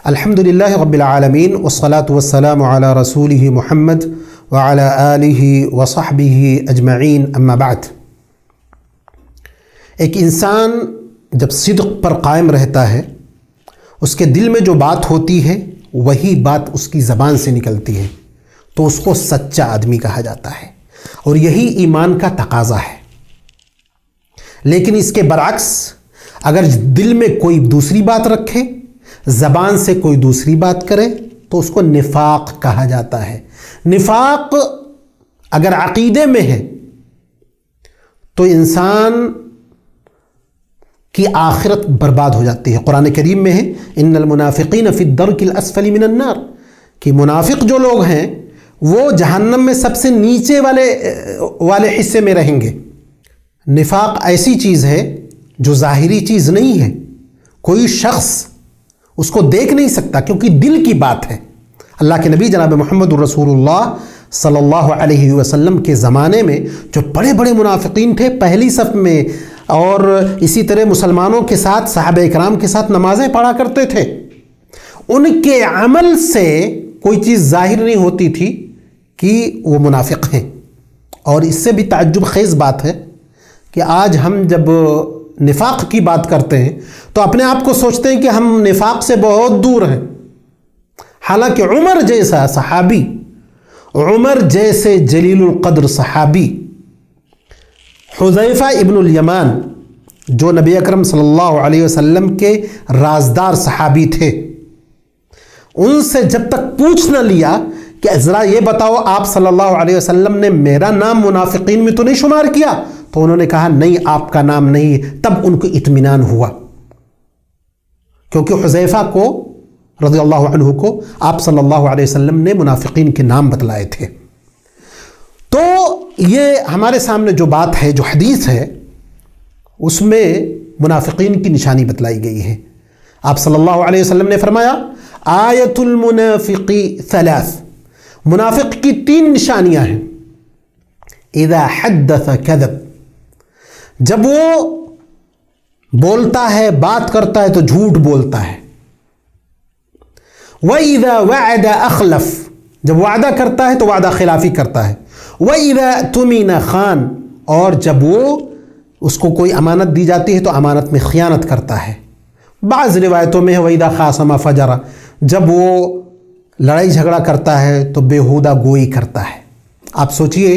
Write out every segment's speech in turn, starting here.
الحمدللہ رب العالمین والصلاة والسلام علی رسولہ محمد وعلی آلہ وصحبہ اجمعین اما بعد۔ ایک انسان جب صدق پر قائم رہتا ہے، اس کے دل میں جو بات ہوتی ہے وہی بات اس کی زبان سے نکلتی ہے، تو اس کو سچا آدمی کہا جاتا ہے، اور یہی ایمان کا تقاضا ہے۔ لیکن اس کے برعکس اگر دل میں کوئی دوسری بات رکھے، زبان سے کوئی دوسری بات کرے، تو اس کو نفاق کہا جاتا ہے۔ نفاق اگر عقیدے میں ہے تو انسان کی آخرت برباد ہو جاتی ہے۔ قرآن کریم میں ہے ان المنافقین فی الدرک الاسفل من النار، کہ منافق جو لوگ ہیں وہ جہنم میں سب سے نیچے والے حصے میں رہیں گے۔ نفاق ایسی چیز ہے جو ظاہری چیز نہیں ہے، کوئی شخص اس کو دیکھ نہیں سکتا، کیونکہ دل کی بات ہے۔ اللہ کے نبی جناب محمد رسول اللہ صلی اللہ علیہ وسلم کے زمانے میں جو بڑے بڑے منافقین تھے پہلی صف میں، اور اسی طرح مسلمانوں کے ساتھ صحابہ اکرام کے ساتھ نمازیں پڑھا کرتے تھے، ان کے عمل سے کوئی چیز ظاہر نہیں ہوتی تھی کہ وہ منافق ہیں۔ اور اس سے بھی تعجب خیز بات ہے کہ آج ہم جب نفاق کی بات کرتے ہیں تو اپنے آپ کو سوچتے ہیں کہ ہم نفاق سے بہت دور ہیں، حالانکہ عمر جیسا صحابی، عمر جیسے جلیل القدر صحابی، حذیفہ ابن الیمان جو نبی اکرم صلی اللہ علیہ وسلم کے رازدار صحابی تھے، ان سے جب تک پوچھ نہ لیا کہ ذرا یہ بتاؤ آپ صلی اللہ علیہ وسلم نے میرا نام منافقین میں تو نہیں شمار کیا، تو انہوں نے کہا نہیں آپ کا نام نہیں، تب ان کو اطمینان ہوا، کیونکہ حذیفہ کو رضی اللہ عنہ کو آپ صلی اللہ علیہ وسلم نے منافقین کے نام بتلائے تھے۔ تو یہ ہمارے سامنے جو بات ہے، جو حدیث ہے، اس میں منافقین کی نشانی بتلائی گئی ہے۔ آپ صلی اللہ علیہ وسلم نے فرمایا آیت المنافقی ثلاث، منافق کی 3 نشانیاں ہیں۔ اذا حدث کذب، جب وہ بولتا ہے، بات کرتا ہے تو جھوٹ بولتا ہے۔ وَإِذَا وَعَدَ أَخْلَفَ، جب وعدہ کرتا ہے تو وعدہ خلافی کرتا ہے۔ وَإِذَا اؤْتُمِنَ خَانَ، اور جب وہ اس کو کوئی امانت دی جاتی ہے تو امانت میں خیانت کرتا ہے۔ بعض روایتوں میں ہے وَإِذَا خَاصَمَ فَجَرَ، جب وہ لڑائی جھگڑا کرتا ہے تو بیہودہ گوئی کرتا ہے۔ آپ سوچئے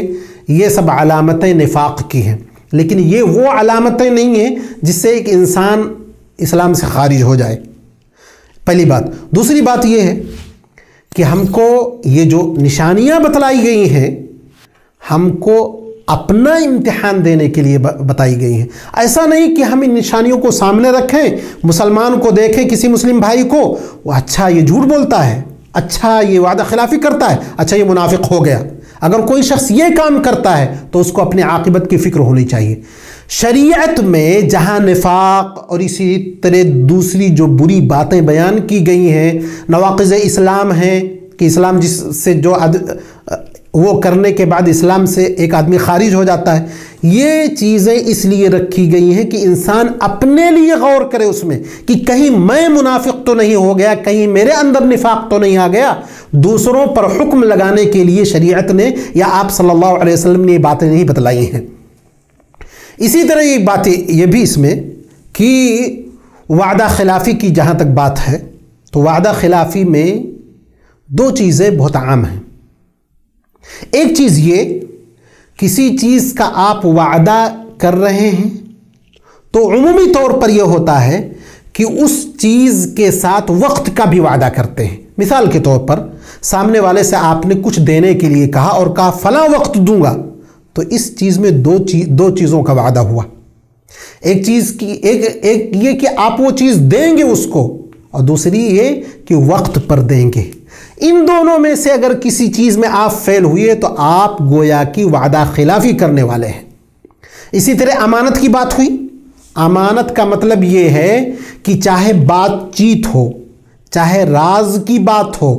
یہ سب علامتیں نفاق کی ہیں، لیکن یہ وہ علامتیں نہیں ہیں جس سے ایک انسان اسلام سے خارج ہو جائے، پہلی بات۔ دوسری بات یہ ہے کہ ہم کو یہ جو نشانیاں بتلائی گئی ہیں، ہم کو اپنا امتحان دینے کے لیے بتائی گئی ہیں۔ ایسا نہیں کہ ہم ان نشانیوں کو سامنے رکھیں، مسلمان کو دیکھیں، کسی مسلم بھائی کو، وہ اچھا یہ جھوٹ بولتا ہے، اچھا یہ وعدہ خلافی کرتا ہے، اچھا یہ منافق ہو گیا۔ اگر کوئی شخص یہ کام کرتا ہے تو اس کو اپنے عاقبت کی فکر ہونی چاہیے۔ شریعت میں جہاں نفاق اور اسی طرح دوسری جو بری باتیں بیان کی گئی ہیں، نواقض اسلام ہیں کہ اسلام جس سے جو وہ کرنے کے بعد اسلام سے ایک آدمی خارج ہو جاتا ہے، یہ چیزیں اس لیے رکھی گئی ہیں کہ انسان اپنے لیے غور کرے اس میں کہ کہیں میں منافق تو نہیں ہو گیا، کہیں میرے اندر نفاق تو نہیں آ گیا۔ دوسروں پر حکم لگانے کے لیے شریعت نے یا آپ صلی اللہ علیہ وسلم نے یہ باتیں نہیں بتلائی ہیں۔ اسی طرح یہ باتیں یہ بھی اس میں کہ وعدہ خلافی کی جہاں تک بات ہے تو وعدہ خلافی میں 2 چیزیں بہت عام ہیں۔ ایک چیز یہ، کسی چیز کا آپ وعدہ کر رہے ہیں تو عمومی طور پر یہ ہوتا ہے کہ اس چیز کے ساتھ وقت کا بھی وعدہ کرتے ہیں۔ مثال کے طور پر سامنے والے سے آپ نے کچھ دینے کے لیے کہا اور کہا فلاں وقت دوں گا، تو اس چیز میں دو چیزوں کا وعدہ ہوا۔ ایک چیز کی ایک یہ کہ آپ وہ چیز دیں گے اس کو، اور دوسری یہ کہ وقت پر دیں گے۔ ان دونوں میں سے اگر کسی چیز میں آپ فیل ہوئے تو آپ گویا کی وعدہ خلافی کرنے والے ہیں۔ اسی طرح امانت کی بات ہوئی۔ امانت کا مطلب یہ ہے کہ چاہے بات چیت ہو، چاہے راز کی بات ہو،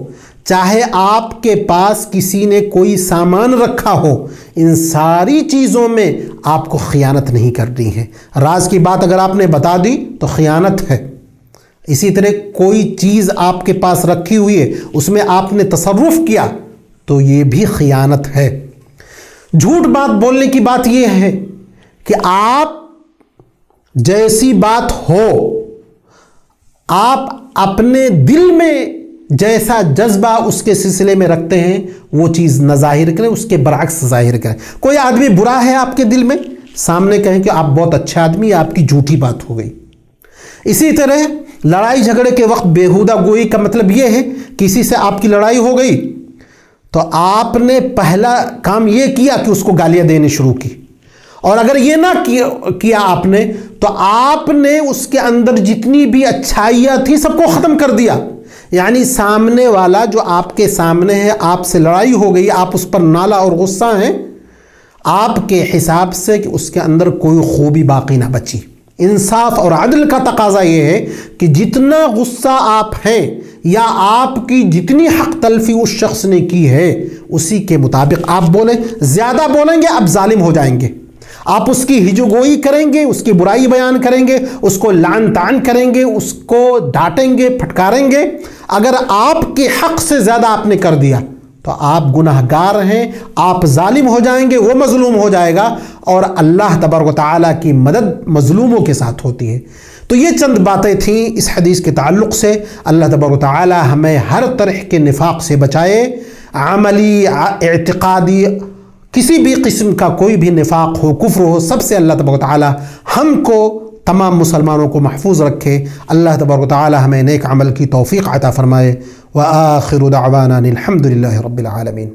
چاہے آپ کے پاس کسی نے کوئی سامان رکھا ہو، ان ساری چیزوں میں آپ کو خیانت نہیں کرنی ہے۔ راز کی بات اگر آپ نے بتا دی تو خیانت ہے، اسی طرح کوئی چیز آپ کے پاس رکھی ہوئی ہے اس میں آپ نے تصرف کیا تو یہ بھی خیانت ہے۔ جھوٹ بات بولنے کی بات یہ ہے کہ آپ جیسی بات ہو، آپ اپنے دل میں جیسا جذبہ اس کے سلسلے میں رکھتے ہیں وہ چیز نہ ظاہر کریں، اس کے برعکس ظاہر کریں۔ کوئی آدمی برا ہے آپ کے دل میں، سامنے کہیں کہ آپ بہت اچھا آدمی، آپ کی جھوٹی بات ہو گئی۔ اسی طرح لڑائی جھگڑے کے وقت بیہودہ گوئی کا مطلب یہ ہے کسی سے آپ کی لڑائی ہو گئی تو آپ نے پہلا کام یہ کیا کہ اس کو گالیاں دینے شروع کی، اور اگر یہ نہ کیا آپ نے تو آپ نے اس کے اندر جتنی بھی اچھائیاں تھیں سب کو ختم کر دیا۔ یعنی سامنے والا جو آپ کے سامنے ہے، آپ سے لڑائی ہو گئی، آپ اس پر نالا اور غصہ ہیں، آپ کے حساب سے کہ اس کے اندر کوئی خوبی باقی نہ بچی۔ انصاف اور عدل کا تقاضا یہ ہے کہ جتنا غصہ آپ ہیں یا آپ کی جتنی حق تلفی اس شخص نے کی ہے اسی کے مطابق آپ بولیں۔ زیادہ بولیں گے آپ ظالم ہو جائیں گے، آپ اس کی ہجوگوئی کریں گے، اس کی برائی بیان کریں گے، اس کو لعن طعن کریں گے، اس کو ڈانٹیں گے، پھٹکاریں گے۔ اگر آپ کے حق سے زیادہ آپ نے کر دیا تو آپ گناہگار ہیں، آپ ظالم ہو جائیں گے، وہ مظلوم ہو جائے گا، اور اللہ تبارک و تعالیٰ کی مدد مظلوموں کے ساتھ ہوتی ہے۔ تو یہ چند باتیں تھیں اس حدیث کے تعلق سے۔ اللہ تبارک و تعالیٰ ہمیں ہر طرح کے نفاق سے بچائے، عملی، اعتقادی، کسی بھی قسم کا کوئی بھی نفاق ہو، کفر ہو، سب سے اللہ تبارک و تعالیٰ ہم کو، تمام مسلمانوں کو محفوظ رکھے۔ اللہ تبارک و تعالیٰ ہمیں نیک عمل کی توفیق عطا فرمائے۔ وآخر دعوانا الحمد للہ رب العالمین۔